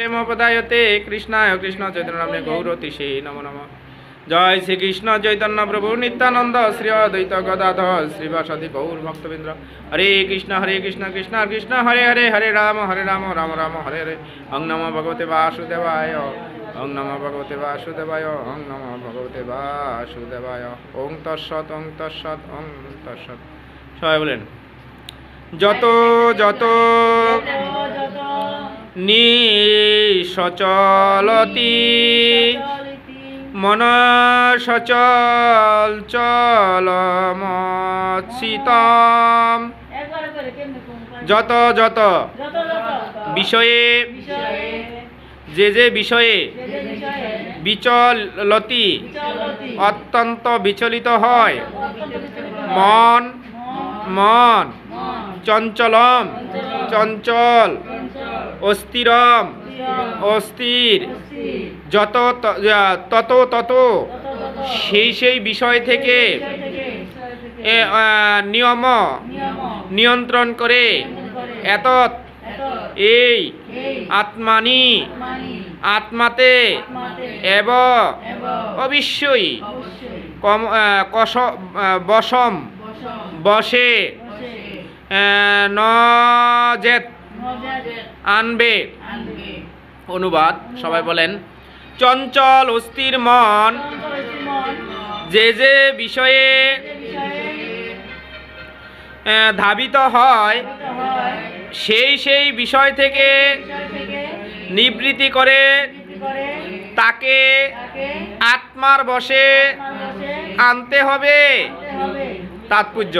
প্রেমোপদায়তে কৃষ্ণায় কৃষ্ণ চৈতন্য নামে গৌরতিষে নমো নমঃ। জয় শ্রীকৃষ্ণ চৈতন্য প্রভু নিত্যানন্দ শ্রী অদ্বৈত গদাধর শ্রীবাসাদি গৌর ভক্তবৃন্দ। হরে কৃষ্ণ কৃষ্ণ কৃষ্ণ হরে হরে, হরে রাম রাম রাম হরে হরে। ওং নমো ভগবতে বাসুদেবায়, ওং নমো ভগবতে বাসুদেবায়, ওং নমো ভগবতে বাসুদেবায়। ওং তৎসৎ ওং তৎসৎ ওং তৎসৎ। সবাই বলেন যত যত নিঃসচলতি মন সচল চলমচ্ছিতম। যত যত বিষয়ে যে বিষয়ে বিচলতি অত্যন্ত বিচলিত হয় মন মন চঞ্চলম চঞ্চল অস্থিরম অস্থির যত তত তত সেই বিষয় থেকে নিয়ম নিয়ন্ত্রণ করে এতৎ এই আত্মানি আত্মাতে এব অবশ্যই বশম বসে নজেত আনবে। অনুবাদ সবাই বলেন চঞ্চল অস্থির মন যে বিষয়ে ধাবিত হয় সেই বিষয় থেকে নিবৃত্তি করে তাকে আত্মার বশে আনতে হবে। তাৎপর্য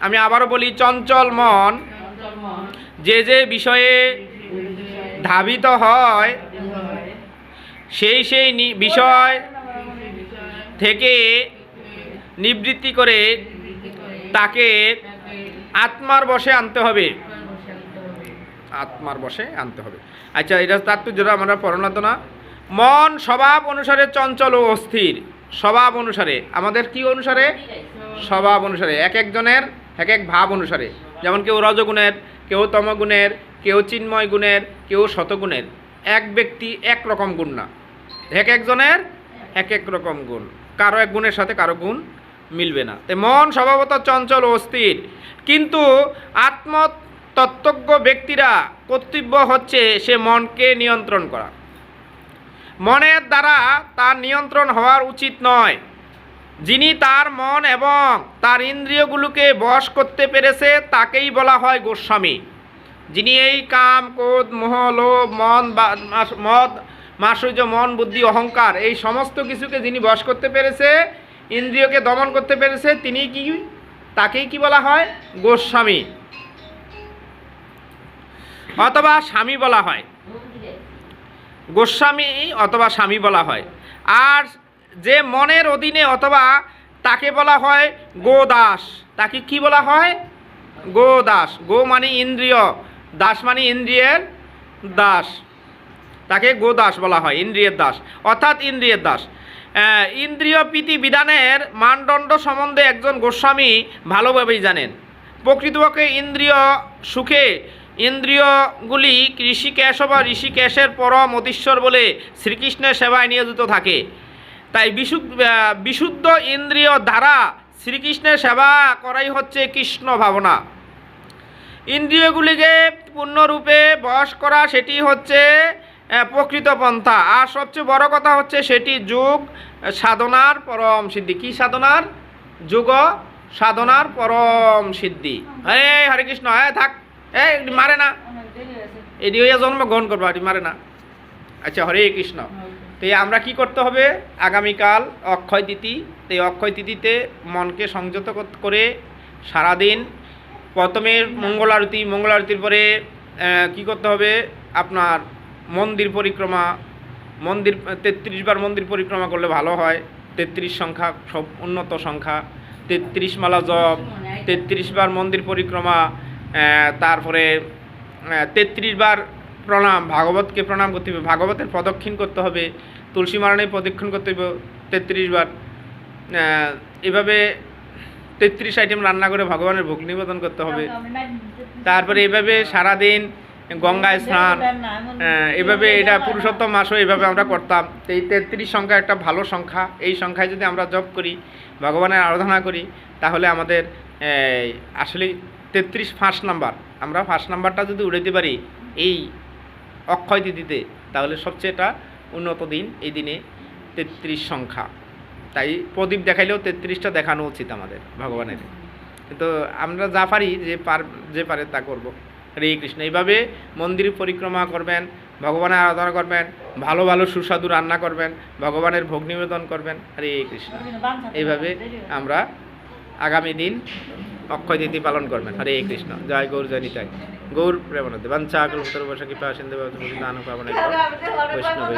আমি আবারও বলি, চঞ্চল মন যে বিষয়ে ধাবিত হয় সেই বিষয় থেকে নিবৃত্তি করে তাকে আত্মার বশে আনতে হবে। আত্মার বশে আনতে হবে। আচ্ছা, এটা তাৎপর্যটা আমরা পড়ানো না। মন স্বভাব অনুসারে চঞ্চল ও অস্থির। স্বভাব অনুসারে আমাদের কি অনুসারে? স্বভাব অনুসারে, এক একজনের এক এক ভাব অনুসারে। যেমন কেউ রজগুণের, কেউ তমগুণের, কেউ চিন্ময় গুণের, কেউ শতগুণের। এক ব্যক্তি এক রকম গুণ না, এক একজনের এক এক রকম গুণ। কারো এক গুণের সাথে কারো গুণ মিলবে না। তাই মন স্বভাবত চঞ্চল ও অস্থির, কিন্তু আত্মতত্ত্বজ্ঞ ব্যক্তিরা কর্তব্য হচ্ছে সে মনকে নিয়ন্ত্রণ করা। মনের দ্বারা তার নিয়ন্ত্রণ হওয়ার উচিত নয়। যিনি তার মন এবং তার ইন্দ্রিয়গুলোকে বশ করতে পেরেছে তাকেই বলা হয় গোস্বামী। যিনি এই কাম ক্রোধ মোহ লোভ মদ মাৎসর্য মন বুদ্ধি অহংকার এই সমস্ত কিছুকে যিনি বশ করতে পেরেছে, ইন্দ্রিয়কে দমন করতে পেরেছে, তিনি কি তাকেই কি বলা হয়? গোস্বামী অথবা স্বামী বলা হয়। গোস্বামী অথবা স্বামী বলা হয়। আর যে মনের অধীনে অথবা তাকে বলা হয় গোদাস। তাকে কি বলা হয়? গোদাস। গো মানে ইন্দ্রিয়, দাস মানে ইন্দ্রিয়ের দাস। তাকে গোদাস বলা হয়, ইন্দ্রিয়ের দাস অর্থাৎ ইন্দ্রিয়ের দাস। ইন্দ্রিয় প্রীতি বিধানের মানদণ্ড সম্বন্ধে একজন গোস্বামী ভালোভাবেই জানেন। প্রকৃতপক্ষে ইন্দ্রিয় সুখে ইন্দ্রিয়গুলি ঋষিকেশ বা ঋষিকেশের পরম অধীশ্বর বলে শ্রীকৃষ্ণের সেবায় নিয়োজিত থাকে। তাই বিশুদ্ধ ইন্দ্রিয় দ্বারা শ্রীকৃষ্ণের সেবা করাই হচ্ছে কৃষ্ণ ভাবনা। ইন্দ্রিয়গুলিকে পূর্ণরূপে বশ করা সেটি হচ্ছে প্রকৃত পন্থা। আর সবচেয়ে বড় কথা হচ্ছে সেটি যোগ সাধনার পরম সিদ্ধি। কি সাধনার? যোগ সাধনার পরম সিদ্ধি। হরে কৃষ্ণ। থাক, মারে না, এটি হইয়া জন্মগ্রহণ করবো, এটি মারে না। আচ্ছা, হরে কৃষ্ণ। তো আমরা কি করতে হবে? আগামীকাল অক্ষয় তিথি। তো এই অক্ষয় তিথিতে মনকে সংযত করে সারাদিন প্রথমে মঙ্গল আরতির পরে কি করতে হবে? আপনার মন্দির পরিক্রমা, 33 বার মন্দির পরিক্রমা করলে ভালো হয়। 33 সংখ্যা সব উন্নত সংখ্যা। 33 মালা জপ, 33 বার মন্দির পরিক্রমা, তারপরে 33 বার প্রণাম, ভাগবতকে প্রণাম করতে হবে, ভাগবতের প্রদক্ষিণ করতে হবে, তুলসী মারণে প্রদক্ষিণ করতে হবে 33 বার। এভাবে 33 আইটেম রান্না করে ভগবানের ভোগ নিবেদন করতে হবে। তারপরে এভাবে সারাদিন গঙ্গায় স্নান, এভাবে এটা পুরুষোত্তম মাসও এইভাবে আমরা করতাম। তো এই 33 সংখ্যা একটা ভালো সংখ্যা। এই সংখ্যায় যদি আমরা জপ করি, ভগবানের আরাধনা করি, তাহলে আমাদের আসলে 33 ফার্স্ট নাম্বার, আমরা ফার্স্ট নাম্বারটা যদি উড়াইতে পারি এই অক্ষয় তিথিতে, তাহলে সবচেয়ে এটা উন্নত দিন এই দিনে 33 সংখ্যা। তাই প্রদীপ দেখাইলেও 33টা দেখানো উচিত আমাদের ভগবানের। কিন্তু আমরা যা পারি, যে পারে তা করব। হরে কৃষ্ণ। এইভাবে মন্দির পরিক্রমা করবেন, ভগবানের আরাধনা করবেন, ভালো ভালো সুস্বাদু রান্না করবেন, ভগবানের ভোগ নিবেদন করবেন। হরে কৃষ্ণ। এইভাবে আমরা আগামী দিন অক্ষয় তিথি পালন করবেন। হরে কৃষ্ণ। জয় গৌর, জয় নিতাই গৌর প্রেমানন্দে। বাঞ্ছা কল্পতরু বৈষ্ণব কৃপা সিন্ধু ভবতু দান পাবনে বৈষ্ণব।